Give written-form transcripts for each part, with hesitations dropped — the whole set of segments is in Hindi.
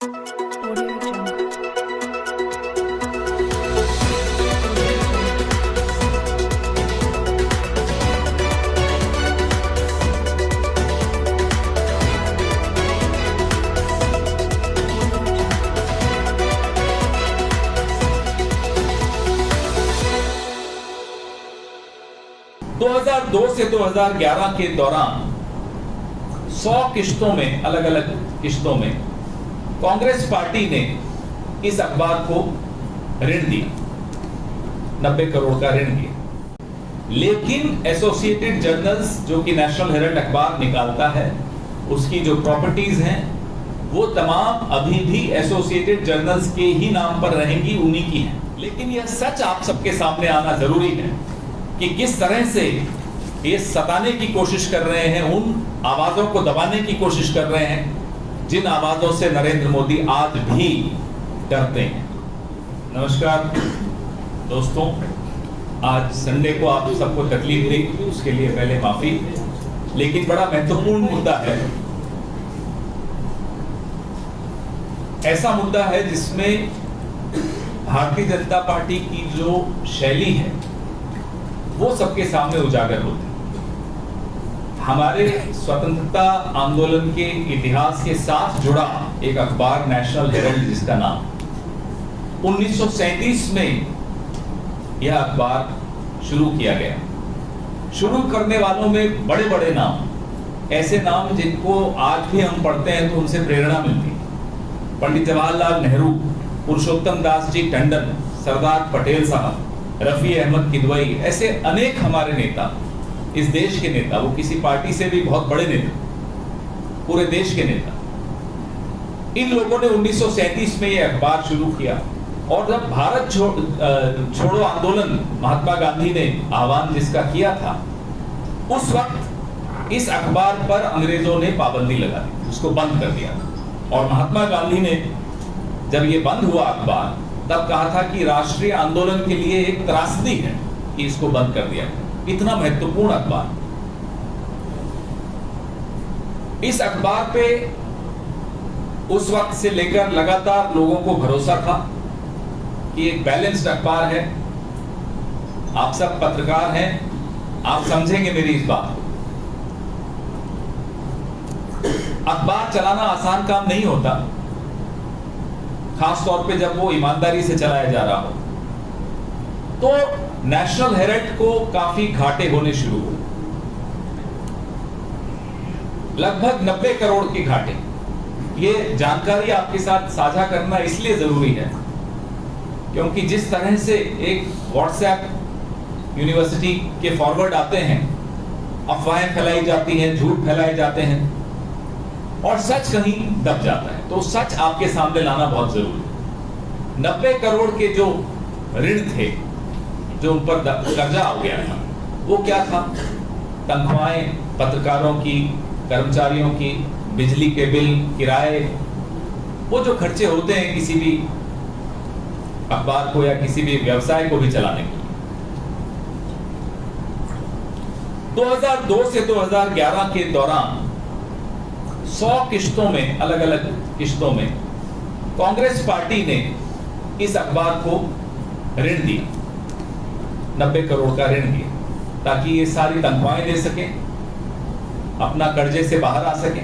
Audio Jungle. 2002 से 2011 के दौरान 100 किश्तों में, अलग अलग किश्तों में कांग्रेस पार्टी ने इस अखबार को ऋण दिया, 90 करोड़ का ऋण दिया। लेकिन एसोसिएटेड जर्नल्स, जो कि नेशनल हेराल्ड अखबार निकालता है, उसकी जो प्रॉपर्टीज हैं वो तमाम अभी भी एसोसिएटेड जर्नल्स के ही नाम पर रहेंगी, उन्हीं की हैं। लेकिन यह सच आप सबके सामने आना जरूरी है कि किस तरह से ये सताने की कोशिश कर रहे हैं, उन आवाजों को दबाने की कोशिश कर रहे हैं जिन आवाजों से नरेंद्र मोदी आज भी डरते हैं। नमस्कार दोस्तों, आज संडे को आप सबको तकलीफ दी, उसके लिए पहले माफी। लेकिन बड़ा महत्वपूर्ण मुद्दा है, ऐसा मुद्दा है जिसमें भारतीय जनता पार्टी की जो शैली है वो सबके सामने उजागर होती है। हमारे स्वतंत्रता आंदोलन के इतिहास के साथ जुड़ा एक अखबार नेशनल हेराल्ड, जिसका नाम 1937 में यह अखबार शुरू किया गया। शुरू करने वालों में बड़े बड़े नाम, ऐसे नाम जिनको आज भी हम पढ़ते हैं तो उनसे प्रेरणा मिलती है। पंडित जवाहरलाल नेहरू, पुरुषोत्तम दास जी टंडन, सरदार पटेल साहब, रफी अहमद किदवई, ऐसे अनेक हमारे नेता, इस देश के नेता, वो किसी पार्टी से भी बहुत बड़े नेता, पूरे देश के नेता, इन लोगों ने 1937 में ये अखबार शुरू किया। और जब भारत छोड़ो आंदोलन महात्मा गांधी ने आह्वान जिसका किया था, उस वक्त इस अखबार पर अंग्रेजों ने पाबंदी लगा दी, उसको बंद कर दिया। और महात्मा गांधी ने जब ये बंद हुआ अखबार, तब कहा था कि राष्ट्रीय आंदोलन के लिए एक त्रासदी है कि इसको बंद कर दिया। इतना महत्वपूर्ण अखबार। इस अखबार पे उस वक्त से लेकर लगातार लोगों को भरोसा था कि एक बैलेंस्ड अखबार है। आप सब पत्रकार हैं, आप समझेंगे मेरी इस बात को। अखबार चलाना आसान काम नहीं होता, खास तौर पे जब वो ईमानदारी से चलाया जा रहा हो। तो नेशनल हेराल्ड को काफी घाटे होने शुरू हुए, लगभग 90 करोड़ के घाटे। ये जानकारी आपके साथ साझा करना इसलिए जरूरी है क्योंकि जिस तरह से एक व्हाट्सएप यूनिवर्सिटी के फॉरवर्ड आते हैं, अफवाहें फैलाई जाती हैं, झूठ फैलाए जाते हैं और सच कहीं दब जाता है, तो सच आपके सामने लाना बहुत जरूरी है। 90 करोड़ के जो ऋण थे, जो उन पर कर्जा हो गया था, वो क्या था? तनख्वाहें पत्रकारों की, कर्मचारियों की, बिजली के बिल, किराए, वो जो खर्चे होते हैं किसी भी अखबार को या किसी भी व्यवसाय को भी चलाने के लिए। 2002 से 2011 के दौरान 100 किश्तों में, अलग अलग किश्तों में कांग्रेस पार्टी ने इस अखबार को ऋण दिया, 90 करोड़ का ऋण दिया, ताकि ये सारी तनख्वाहें दे सके, अपना कर्जे से बाहर आ सके।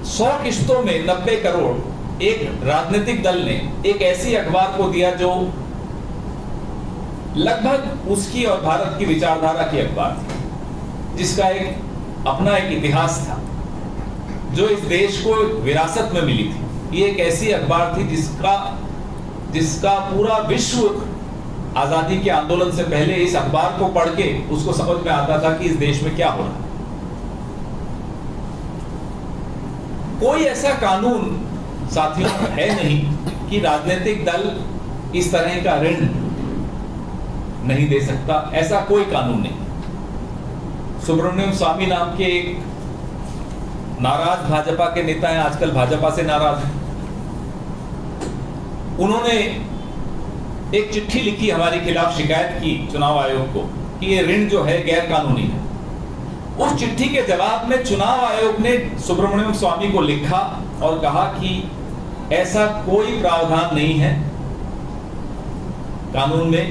100 किश्तों में 90 करोड़ एक राजनीतिक दल ने एक ऐसी अखबार को दिया जो लगभग उसकी और भारत की विचारधारा की अखबार थी, जिसका एक अपना एक इतिहास था, जो इस देश को विरासत में मिली थी। ये एक ऐसी अखबार थी जिसका पूरा विश्व आजादी के आंदोलन से पहले इस अखबार को पढ़ के उसको समझ में आता था कि इस देश में क्या हो रहा है। कोई ऐसा कानून साथियों है नहीं कि राजनीतिक दल इस तरह का ऋण नहीं दे सकता, ऐसा कोई कानून नहीं। सुब्रमण्यम स्वामी नाम के एक नाराज भाजपा के नेता हैं, आजकल भाजपा से नाराज हैं। उन्होंने एक चिट्ठी लिखी, हमारे खिलाफ शिकायत की चुनाव आयोग को कि ये ऋण जो है गैर कानूनी है। उस चिट्ठी के जवाब में चुनाव आयोग ने सुब्रमण्यम स्वामी को लिखा और कहा कि ऐसा कोई प्रावधान नहीं है कानून में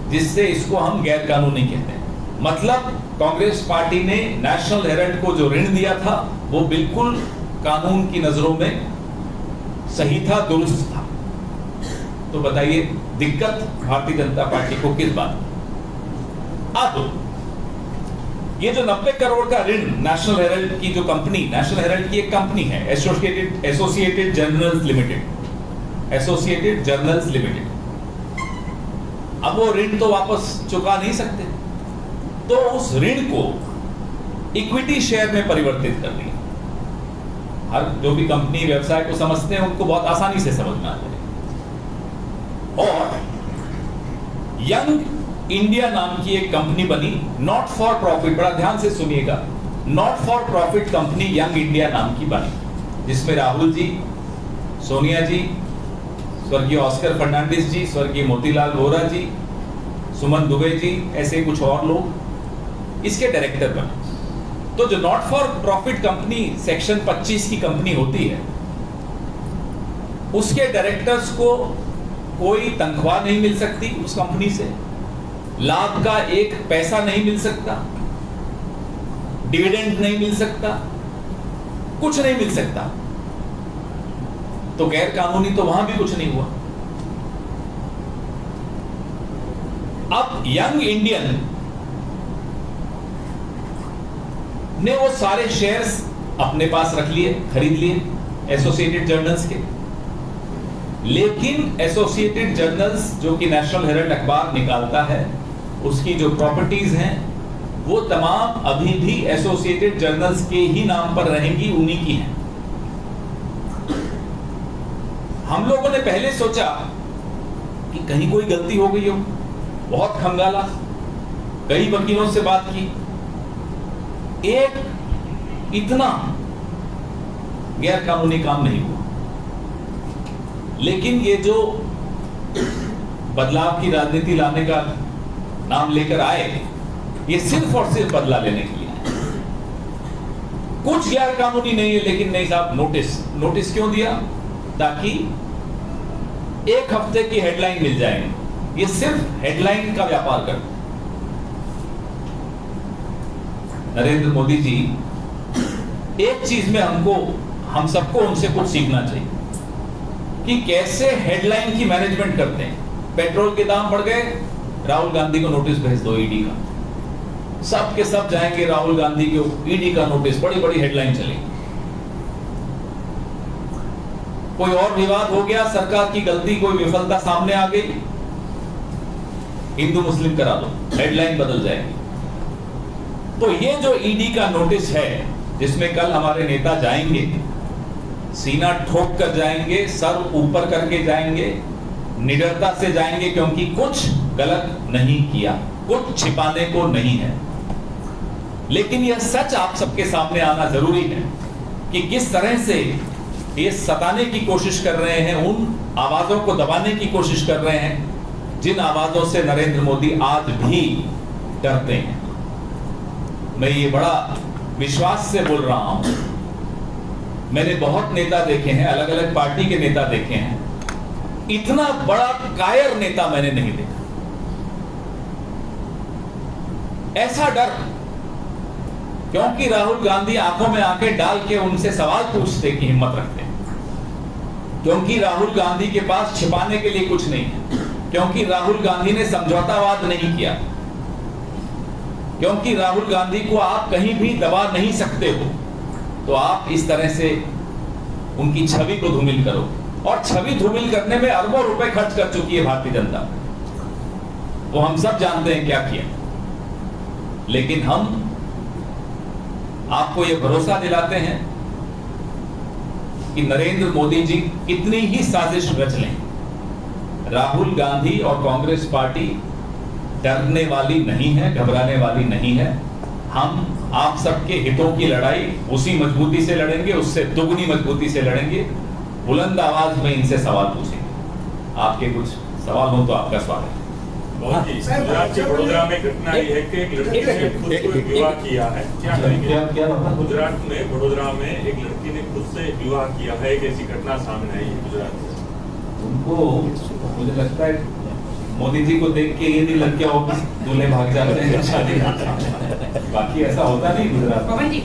जिससे इसको हम गैर कानूनी कहते हैं। मतलब कांग्रेस पार्टी ने नेशनल हेराल्ड को जो ऋण दिया था वो बिल्कुल कानून की नजरों में सही था, दुरुस्त था। तो बताइए दिक्कत भारतीय जनता पार्टी को किस बात? अब ये जो 90 करोड़ का ऋण नेशनल हेराल्ड की जो कंपनी, नेशनल हेराल्ड की एक कंपनी है एसोसिएटेड जर्नल्स लिमिटेड, अब वो ऋण तो वापस चुका नहीं सकते, तो उस ऋण को इक्विटी शेयर में परिवर्तित कर दिया। हर जो भी कंपनी व्यवसाय को समझते हैं उनको बहुत आसानी से समझ में आता है। और यंग इंडिया नाम की एक कंपनी बनी, नॉट फॉर प्रॉफिट, बड़ा ध्यान से सुनिएगा, not for profit company young India नाम की बनी, जिसमें राहुल जी, सोनिया जी, स्वर्गीय ऑस्कर फर्नांडिस जी, स्वर्गीय मोतीलाल वोरा जी, सुमन दुबे जी, ऐसे कुछ और लोग इसके डायरेक्टर बने। तो जो not for profit company section 25 की कंपनी होती है, उसके डायरेक्टर्स को कोई तनख्वाह नहीं मिल सकती उस कंपनी से, लाभ का एक पैसा नहीं मिल सकता, डिविडेंड नहीं मिल सकता, कुछ नहीं मिल सकता। तो गैर कानूनी तो वहां भी कुछ नहीं हुआ। अब यंग इंडियन ने वो सारे शेयर्स अपने पास रख लिए, खरीद लिए एसोसिएटेड जर्नल्स के। लेकिन एसोसिएटेड जर्नल्स जो कि नेशनल हेराल्ड अखबार निकालता है, उसकी जो प्रॉपर्टीज हैं वो तमाम अभी भी एसोसिएटेड जर्नल्स के ही नाम पर रहेंगी, उन्हीं की हैं। हम लोगों ने पहले सोचा कि कहीं कोई गलती हो गई हो, बहुत खंगाला, कई वकीलों से बात की, एक इतना गैर कानूनी काम नहीं हुआ। लेकिन ये जो बदलाव की राजनीति लाने का नाम लेकर आए, ये सिर्फ और सिर्फ बदला लेने के लिए आए। कुछ गैर कानूनी नहीं है, लेकिन नहीं साहब, नोटिस क्यों दिया? ताकि एक हफ्ते की हेडलाइन मिल जाएगी। ये सिर्फ हेडलाइन का व्यापार करते। नरेंद्र मोदी जी, एक चीज में हम सबको उनसे कुछ सीखना चाहिए कि कैसे हेडलाइन की मैनेजमेंट करते हैं। पेट्रोल के दाम बढ़ गए, राहुल गांधी को नोटिस भेज दो ईडी का, सब के सब जाएंगे राहुल गांधी को ईडी का नोटिस, बड़ी बड़ी हेडलाइन चलेगी। कोई और विवाद हो गया, सरकार की गलती, कोई विफलता सामने आ गई, हिंदू मुस्लिम करा दो, हेडलाइन बदल जाएगी। तो ये जो ईडी का नोटिस है, जिसमें कल हमारे नेता जाएंगे, सीना ठोक कर जाएंगे, सर ऊपर करके जाएंगे, निडरता से जाएंगे, क्योंकि कुछ गलत नहीं किया, कुछ छिपाने को नहीं है। लेकिन यह सच आप सबके सामने आना जरूरी है कि किस तरह से ये सताने की कोशिश कर रहे हैं, उन आवाजों को दबाने की कोशिश कर रहे हैं जिन आवाजों से नरेंद्र मोदी आज भी डरते हैं। मैं ये बड़ा विश्वास से बोल रहा हूं। मैंने बहुत नेता देखे हैं, अलग अलग पार्टी के नेता देखे हैं, इतना बड़ा कायर नेता मैंने नहीं देखा। ऐसा डर, क्योंकि राहुल गांधी आंखों में आंखें डाल के उनसे सवाल पूछने की हिम्मत रखते हैं, क्योंकि राहुल गांधी के पास छिपाने के लिए कुछ नहीं है, क्योंकि राहुल गांधी ने समझौतावाद नहीं किया, क्योंकि राहुल गांधी को आप कहीं भी दबा नहीं सकते हो। तो आप इस तरह से उनकी छवि को धूमिल करो, और छवि धूमिल करने में अरबों रुपए खर्च कर चुकी है भारतीय जनता। वो हम सब जानते हैं क्या किया। लेकिन हम आपको यह भरोसा दिलाते हैं कि नरेंद्र मोदी जी कितनी ही साजिश रच लें, राहुल गांधी और कांग्रेस पार्टी डरने वाली नहीं है, घबराने वाली नहीं है। हम आप सबके हितों की लड़ाई उसी मजबूती से लड़ेंगे, उससे दुगनी मजबूती से लड़ेंगे, बुलंद आवाज में इनसे सवाल पूछेंगे। आपके कुछ सवाल हो तो आपका स्वागत है। बहुत जी, गुजरात के वडोदरा में घटना ये है कि एक लड़की ने खुद को विवाह किया है। क्या करेंगे? क्या गुजरात में वडोदरा में एक लड़की ने खुद से विवाह किया है, एक ऐसी घटना सामने आई है गुजरात से। उनको मुझे लगता है मोदी जी को देख के ये नहीं लग गया हो दूल्हे भाग जाते हैं शादी, बाकी ऐसा होता नहीं गुजरात में। पवन जी